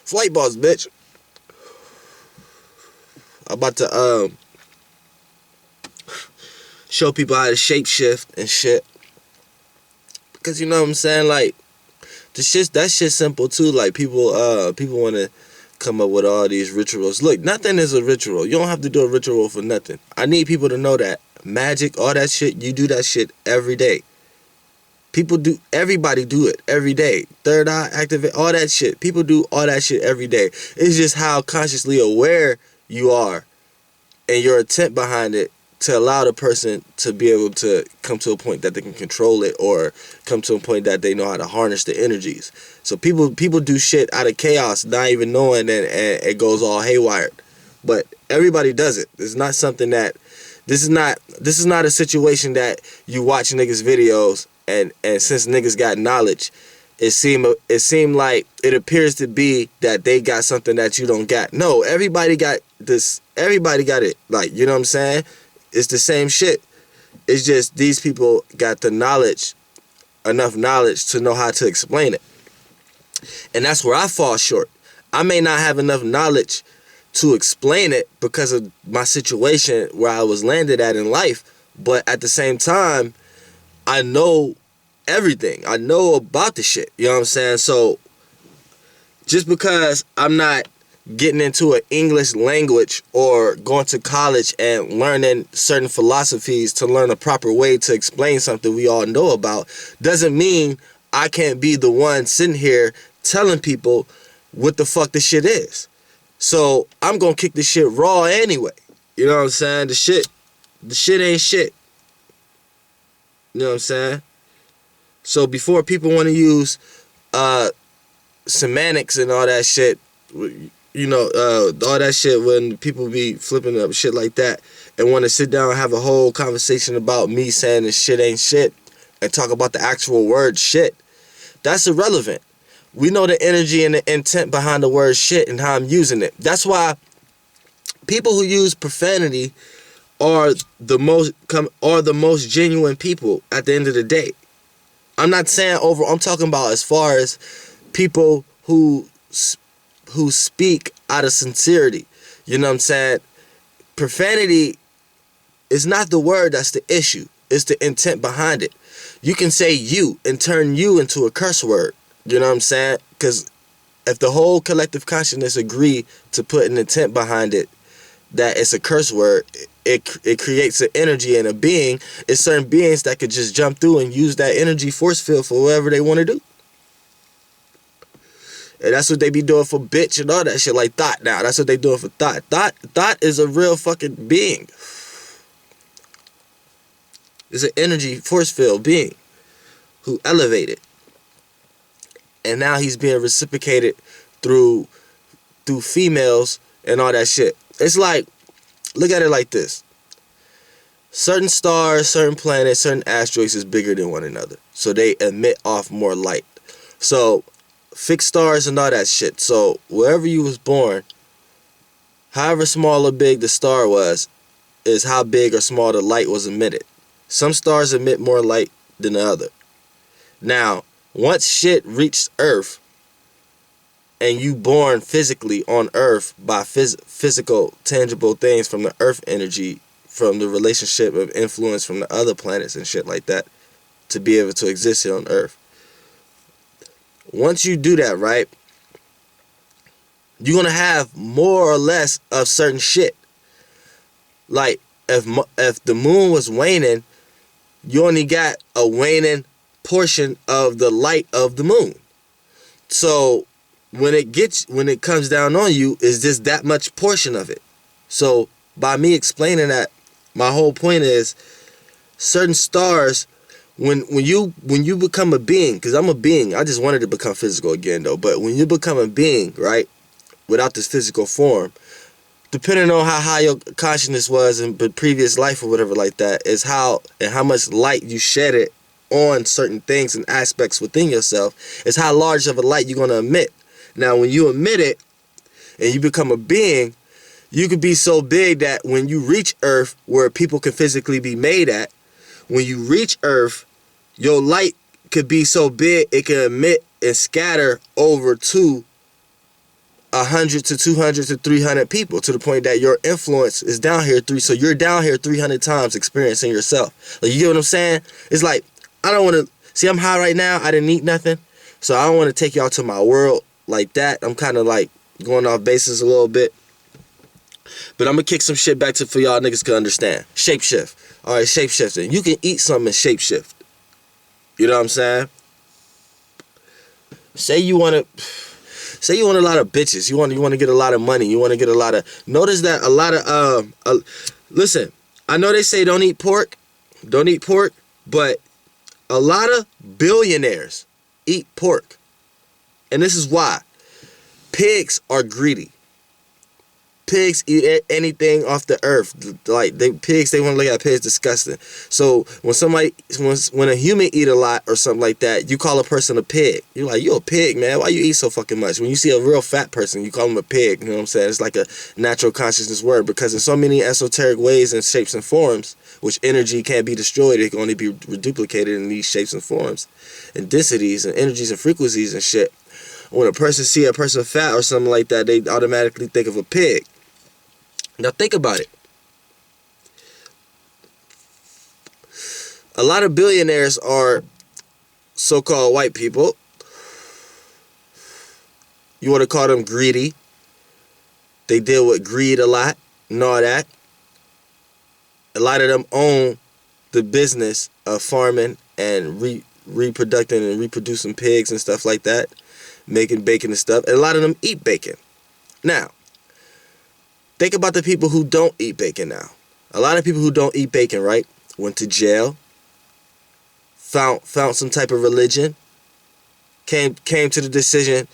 FlightBoss, bitch. I'm about to show people how to shapeshift and shit. Because you know what I'm saying, like that shit's simple too. Like people want to come up with all these rituals. Look, nothing is a ritual. You don't have to do a ritual for nothing. I need people to know that magic, all that shit, you do that shit every day. Everybody do it every day. Third eye, activate, all that shit. People do all that shit every day. It's just how consciously aware you are and your intent behind it to allow the person to be able to come to a point that they can control it, or come to a point that they know how to harness the energies. So people do shit out of chaos, not even knowing, and it goes all haywire. But everybody does it. It's not something that this is not a situation that you watch niggas videos and since niggas got knowledge, it seemed like it appears to be that they got something that you don't got. No, everybody got this. Everybody got it. Like, you know what I'm saying? It's the same shit. It's just these people got the knowledge, enough knowledge to know how to explain it. And that's where I fall short. I may not have enough knowledge to explain it because of my situation where I was landed at in life. But at the same time, I know everything. I know about the shit. You know what I'm saying? So just because I'm not getting into an English language or going to college and learning certain philosophies to learn a proper way to explain something we all know about, doesn't mean I can't be the one sitting here telling people what the fuck this shit is. So I'm gonna kick this shit raw anyway. You know what I'm saying? The shit ain't shit. You know what I'm saying? So before people want to use semantics and all that shit, you know, all that shit, when people be flipping up shit like that and want to sit down and have a whole conversation about me saying this shit ain't shit and talk about the actual word shit, that's irrelevant. We know the energy and the intent behind the word shit and how I'm using it. That's why people who use profanity are the most genuine people at the end of the day. I'm not saying I'm talking about as far as people who speak out of sincerity. You know what I'm saying? Profanity is not the word that's the issue. It's the intent behind it. You can say you and turn you into a curse word. You know what I'm saying? Because if the whole collective consciousness agree to put an intent behind it, that it's a curse word, it creates an energy and a being. It's certain beings that could just jump through and use that energy force field for whatever they want to do. And that's what they be doing for bitch and all that shit, like thought now. That's what they doing for thought. Thought is a real fucking being. It's an energy force field being who elevated. And now he's being reciprocated through females and all that shit. It's like, look at it like this. Certain stars, certain planets, certain asteroids is bigger than one another. So they emit off more light. So fixed stars and all that shit. So wherever you was born, however small or big the star was, is how big or small the light was emitted. Some stars emit more light than the other. Now, once shit reached Earth, and you born physically on Earth by physical, tangible things from the Earth energy, from the relationship of influence from the other planets and shit like that, to be able to exist here on Earth. Once you do that, right, you're going to have more or less of certain shit. Like, if the moon was waning, you only got a waning portion of the light of the moon. So when it comes down on you, is just that much portion of it. So by me explaining that, my whole point is certain stars, when you become a being, because I'm a being, I just wanted to become physical again though, but when you become a being, right, without this physical form, depending on how high your consciousness was in the previous life or whatever like that, is how much light you shed it on certain things and aspects within yourself, is how large of a light you're going to emit. Now, when you emit it and you become a being, you could be so big that when you reach Earth, where people can physically be made at, when you reach Earth, your light could be so big it can emit and scatter over to 100 to 200 to 300 people, to the point that your influence is down here so you're down here 300 times experiencing yourself. Like, you get what I'm saying? It's like, I don't want to see, I'm high right now. I didn't eat nothing, so I don't want to take y'all to my world like that. I'm kind of like going off basis a little bit, but I'm gonna kick some shit back to for y'all niggas can understand. Shapeshift. All right, shapeshifting. You can eat something and shapeshift. You know what I'm saying? Say you want a lot of bitches. You want to get a lot of money. You want to get a lot of. Notice that a lot of listen. I know they say don't eat pork, but a lot of billionaires eat pork, and this is why. Pigs are greedy. Pigs eat anything off the earth. Like, pigs, they want to look at pigs disgusting. So when a human eat a lot or something like that, you call a person a pig. You're like, you a pig, man. Why you eat so fucking much? When you see a real fat person, you call them a pig. You know what I'm saying? It's like a natural consciousness word, because in so many esoteric ways and shapes and forms, which energy can't be destroyed, it can only be reduplicated in these shapes and forms and densities and energies and frequencies and shit. When a person see a person fat or something like that, they automatically think of a pig. Now think about it. A lot of billionaires are so-called white people. You want to call them greedy. They deal with greed a lot and all that. A lot of them own the business of farming and reproducing and reproducing pigs and stuff like that, making bacon and stuff. And a lot of them eat bacon. Now, think about the people who don't eat bacon now. A lot of people who don't eat bacon, right, went to jail, found some type of religion, came to the decision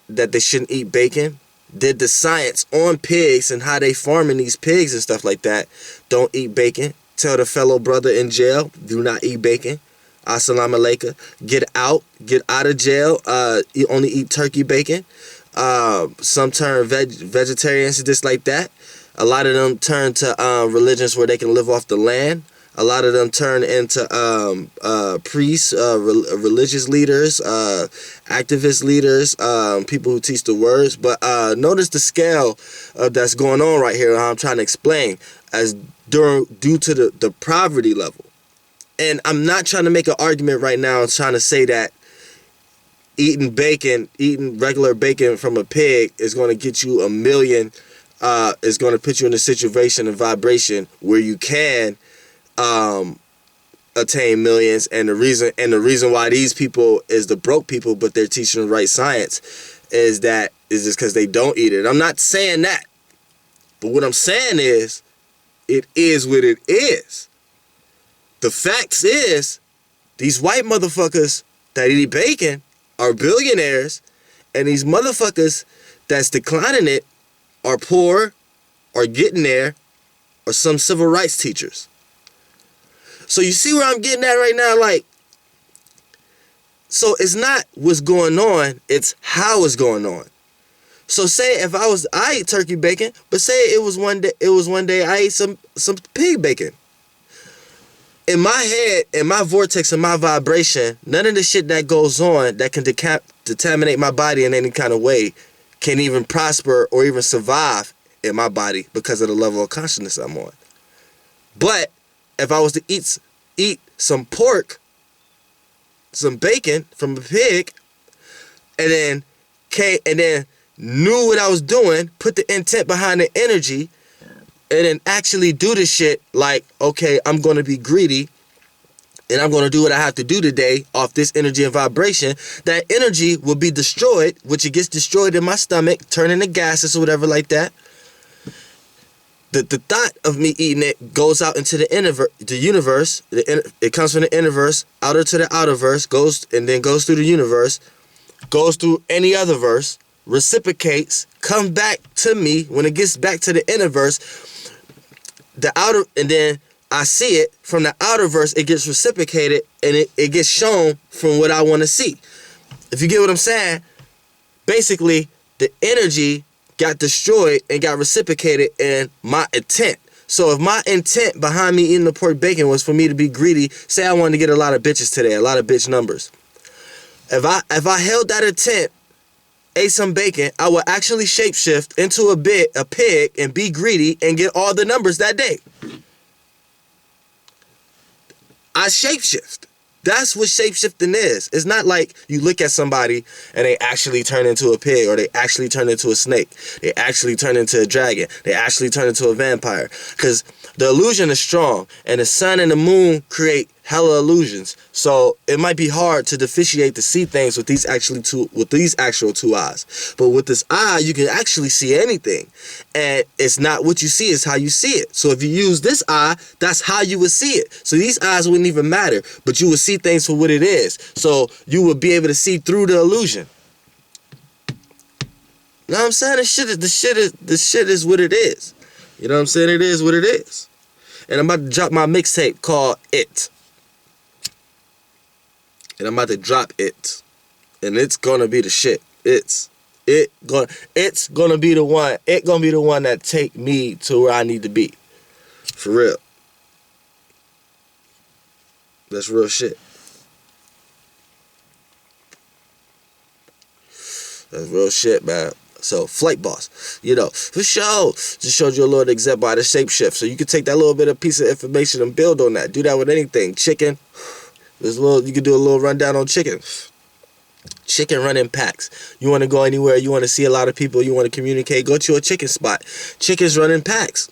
that they shouldn't eat bacon, did the science on pigs and how they farming these pigs and stuff like that. Don't eat bacon. Tell the fellow brother in jail, do not eat bacon. Assalamu alaikum. Get out of jail. Only eat turkey bacon. Some turn vegetarians and just like that. A lot of them turn to religions where they can live off the land. A lot of them turn into priests, religious leaders, activist leaders, people who teach the words. But notice the scale that's going on right here, how I'm trying to explain, as due to the poverty level. And I'm not trying to make an argument right now. I'm trying to say that eating regular bacon from a pig is going to get you a million, is going to put you in a situation and vibration where you can attain millions. And the reason why these people is the broke people, but they're teaching the right science, is just because they don't eat it. I'm not saying that, but what I'm saying is, it is what it is. The facts is, these white motherfuckers that eat bacon are billionaires, and these motherfuckers that's declining it are poor, or getting there, or some civil rights teachers. So you see where I'm getting at right now? Like, so it's not what's going on, it's how it's going on. So say if I eat turkey bacon, but say it was one day I ate some pig bacon. In my head, in my vortex, in my vibration, none of the shit that goes on that can contaminate my body in any kind of way can even prosper or even survive in my body because of the level of consciousness I'm on. But if I was to eat some pork, some bacon from a pig, and then knew what I was doing, put the intent behind the energy, and then actually do the shit like, okay, I'm going to be greedy, and I'm going to do what I have to do today off this energy and vibration, that energy will be destroyed, which it gets destroyed in my stomach, turning to gases or whatever like that. The thought of me eating it goes out into the universe. It comes from the innerverse, outer to the outerverse, goes through the universe, goes through any other verse, reciprocates, comes back to me. When it gets back to the innerverse, and then I see it from the outer verse, it gets reciprocated, and it gets shown from what I want to see. If you get what I'm saying, basically the energy got destroyed and got reciprocated in my intent. So if my intent behind me eating the pork bacon was for me to be greedy, say I wanted to get a lot of bitches today, a lot of bitch numbers. If I held that intent ate some bacon, I would actually shapeshift into a pig and be greedy and get all the numbers that day. I shapeshift. That's what shapeshifting is. It's not like you look at somebody and they actually turn into a pig, or they actually turn into a snake. They actually turn into a dragon. They actually turn into a vampire. Because the illusion is strong, and the sun and the moon create hella illusions. So it might be hard to differentiate to see things with these actual two eyes. But with this eye, you can actually see anything. And it's not what you see, it's how you see it. So if you use this eye, that's how you would see it. So these eyes wouldn't even matter, but you would see things for what it is. So you would be able to see through the illusion. You know what I'm saying? The shit is what it is. You know what I'm saying? It is what it is. And I'm about to drop my mixtape called It. And I'm about to drop it. And it's gonna be the shit. It's gonna be the one. It's gonna be the one that take me to where I need to be. For real. That's real shit. That's real shit, man. So, FlightBoss, you know, for sure, just showed you a little example how to shapeshift. So you can take that little bit of piece of information and build on that. Do that with anything. Chicken. You can do a little rundown on chicken. Chicken running packs. You want to go anywhere, you want to see a lot of people, you want to communicate, go to a chicken spot. Chickens running packs.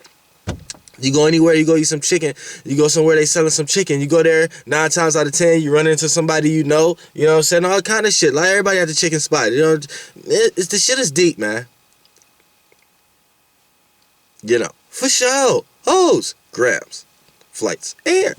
You go anywhere, you go eat some chicken. You go somewhere they selling some chicken. You go there, 9 times out of 10, you run into somebody you know. You know what I'm saying? All kind of shit. Like everybody at the chicken spot. You know, the shit is deep, man. You know, for sure. Hoes, grams, flights, air.